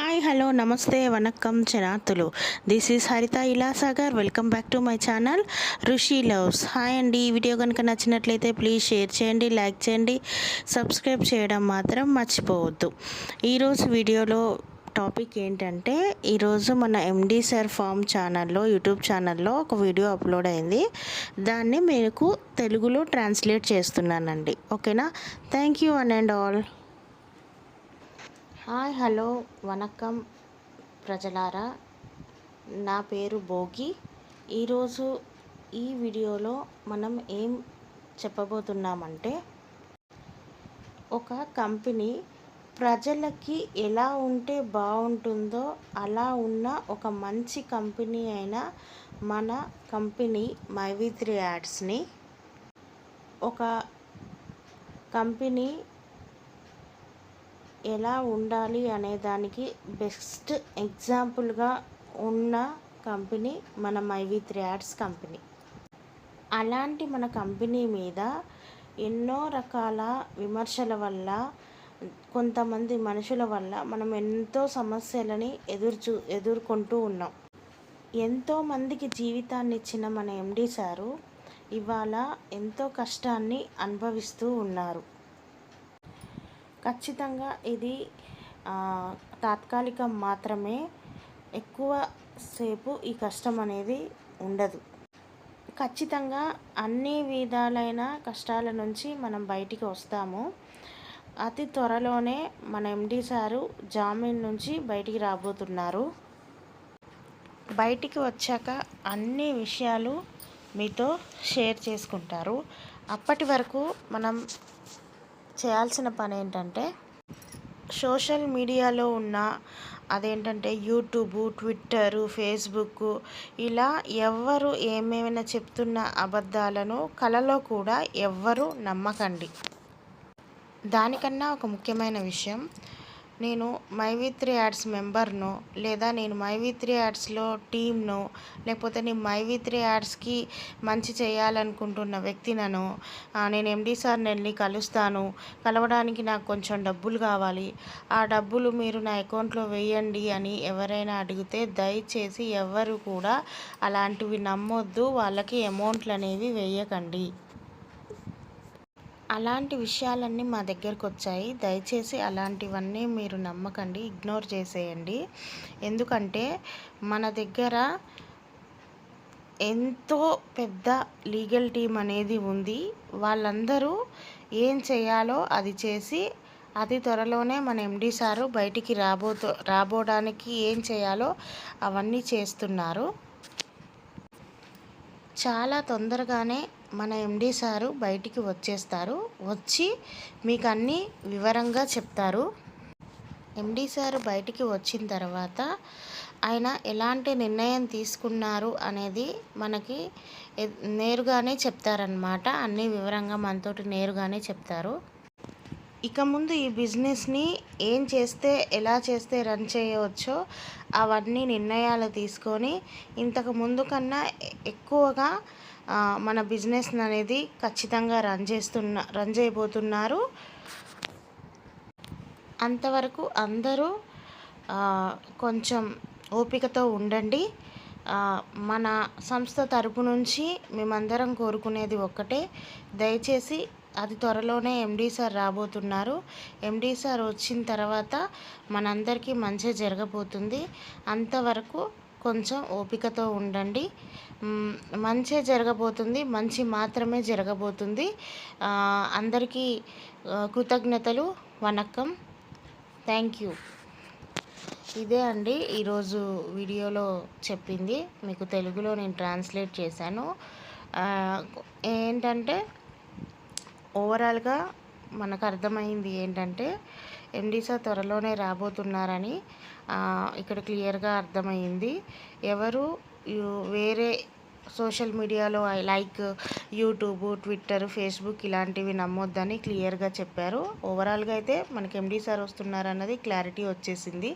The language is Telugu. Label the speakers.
Speaker 1: హాయ్ హలో నమస్తే vanakkam చనాతులు. This is Haritha Ilasagar. Welcome back to my channel Rishi loves. Hi అండి. ఈ వీడియో కనుక నచ్చినట్లయితే ప్లీజ్ షేర్ చేయండి, లైక్ చేయండి, సబ్స్క్రైబ్ చేయడం మాత్రం మర్చిపోవద్దు. ఈరోజు వీడియోలో టాపిక్ ఏంటంటే, ఈరోజు మన ఎండి సార్ ఫామ్ ఛానల్లో, యూట్యూబ్ ఛానల్లో ఒక వీడియో అప్లోడ్ అయింది. దాన్ని మీకు తెలుగులో ట్రాన్స్లేట్ చేస్తున్నానండి. ఓకేనా? Thank you one and all. Hi hello vanakkam ప్రజలారా, నా పేరు భోగి. ఈరోజు ఈ వీడియోలో మనం ఏం చెప్పబోతున్నామంటే, ఒక కంపెనీ ప్రజలకి ఎలా ఉంటే బాగుంటుందో అలా ఉన్న ఒక మంచి కంపెనీ అయిన మన కంపెనీ మైవి3 యాడ్స్ని ఒక కంపెనీ ఎలా ఉండాలి అనే దానికి బెస్ట్ ఎగ్జాంపుల్గా ఉన్న కంపెనీ మన మైవి3 యాడ్స్ కంపెనీ. అలాంటి మన కంపెనీ మీద ఎన్నో రకాల విమర్శల వల్ల, కొంతమంది మనుషుల వల్ల మనం ఎంతో సమస్యలని ఎదుర్కొంటూ ఉన్నాం. ఎంతోమందికి జీవితాన్ని ఇచ్చిన మన ఎండి సారు ఇవాళ ఎంతో కష్టాన్ని అనుభవిస్తూ ఉన్నారు. ఖచ్చితంగా ఇది తాత్కాలికం మాత్రమే. ఎక్కువ సేపు ఈ కష్టం అనేది ఉండదు. ఖచ్చితంగా అన్ని విధాలైన కష్టాల నుంచి మనం బయటికి వస్తాము. అతి త్వరలోనే మన ఎండి సారు జామీన్ నుంచి బయటికి రాబోతున్నారు. బయటికి వచ్చాక అన్ని విషయాలు మీతో షేర్ చేసుకుంటారు. అప్పటి వరకు మనం చేయాల్సిన పని ఏంటంటే, సోషల్ మీడియాలో ఉన్న అదేంటంటే యూట్యూబు, ట్విట్టరు, ఫేస్బుక్, ఇలా ఎవ్వరు ఏమేమైనా చెప్తున్న అబద్ధాలను కలలో కూడా ఎవ్వరూ నమ్మకండి. దానికన్నా ఒక ముఖ్యమైన విషయం, నేను మైవి3 యాడ్స్ మెంబర్నో, లేదా నేను మైవి3 యాడ్స్లో టీమ్నో, లేకపోతే నేను మైవి3 యాడ్స్కి మంచి చేయాలనుకుంటున్న వ్యక్తినో, నేను ఎండి సార్ని వెళ్ళి కలుస్తాను, కలవడానికి నాకు కొంచెం డబ్బులు కావాలి, ఆ డబ్బులు మీరు నా అకౌంట్లో వేయండి అని ఎవరైనా అడిగితే దయచేసి ఎవరు కూడా అలాంటివి నమ్మొద్దు. వాళ్ళకి అమౌంట్లు అనేవి వేయకండి. అలాంటి విషయాలన్నీ మా దగ్గరకు వచ్చాయి. దయచేసి అలాంటివన్నీ మీరు నమ్మకండి, ఇగ్నోర్ చేసేయండి. ఎందుకంటే మన దగ్గర ఎంతో పెద్ద లీగల్ టీం అనేది ఉంది. వాళ్ళందరూ ఏం చేయాలో అది చేసి అతి త్వరలోనే మన ఎండి సారు బయటికి రాబోడానికి ఏం చేయాలో అవన్నీ చేస్తున్నారు. చాలా తొందరగానే మన ఎండి సారు బయటికి వచ్చేస్తారు. వచ్చి మీకు అన్నీ వివరంగా చెప్తారు. ఎండి సారు బయటికి వచ్చిన తర్వాత ఆయన ఎలాంటి నిర్ణయం తీసుకున్నారు అనేది మనకి నేరుగానే చెప్తారనమాట. అన్నీ వివరంగా మనతోటి నేరుగానే చెప్తారు. ఇక ముందు ఈ బిజినెస్ని ఏం చేస్తే, ఎలా చేస్తే రన్ చేయవచ్చో అవన్నీ నిర్ణయాలు తీసుకొని ఇంతకు ముందు కన్నా ఎక్కువగా మన బిజినెస్ అనేది ఖచ్చితంగా రన్ చేయబోతున్నారు. అంతవరకు అందరూ కొంచెం ఓపికతో ఉండండి. మన సంస్థ తరపు నుంచి మేమందరం కోరుకునేది ఒక్కటే, దయచేసి అది త్వరలోనే ఎండి సార్ రాబోతున్నారు. ఎండి సార్ వచ్చిన తర్వాత మనందరికీ మంచి జరగబోతుంది. అంతవరకు కొంచెం ఓపికతో ఉండండి. మంచి జరగబోతుంది, మంచి మాత్రమే జరగబోతుంది. అందరికీ కృతజ్ఞతలు. వనక్కం. Thank you. ఇదే అండి ఈరోజు వీడియోలో చెప్పింది. మీకు తెలుగులో నేను ట్రాన్స్లేట్ చేశాను. ఏంటంటే ఓవరాల్గా మనకు అర్థమైంది ఏంటంటే, ఎండి సార్ త్వరలోనే రాబోతున్నారని ఇక్కడ క్లియర్గా అర్థమైంది. ఎవరు వేరే సోషల్ మీడియాలో లైక్ యూట్యూబ్, ట్విట్టర్, ఫేస్బుక్ ఇలాంటివి నమ్మొద్దని క్లియర్గా చెప్పారు. ఓవరాల్గా అయితే మనకి ఎండి సార్ వస్తున్నారన్నది క్లారిటీ వచ్చేసింది.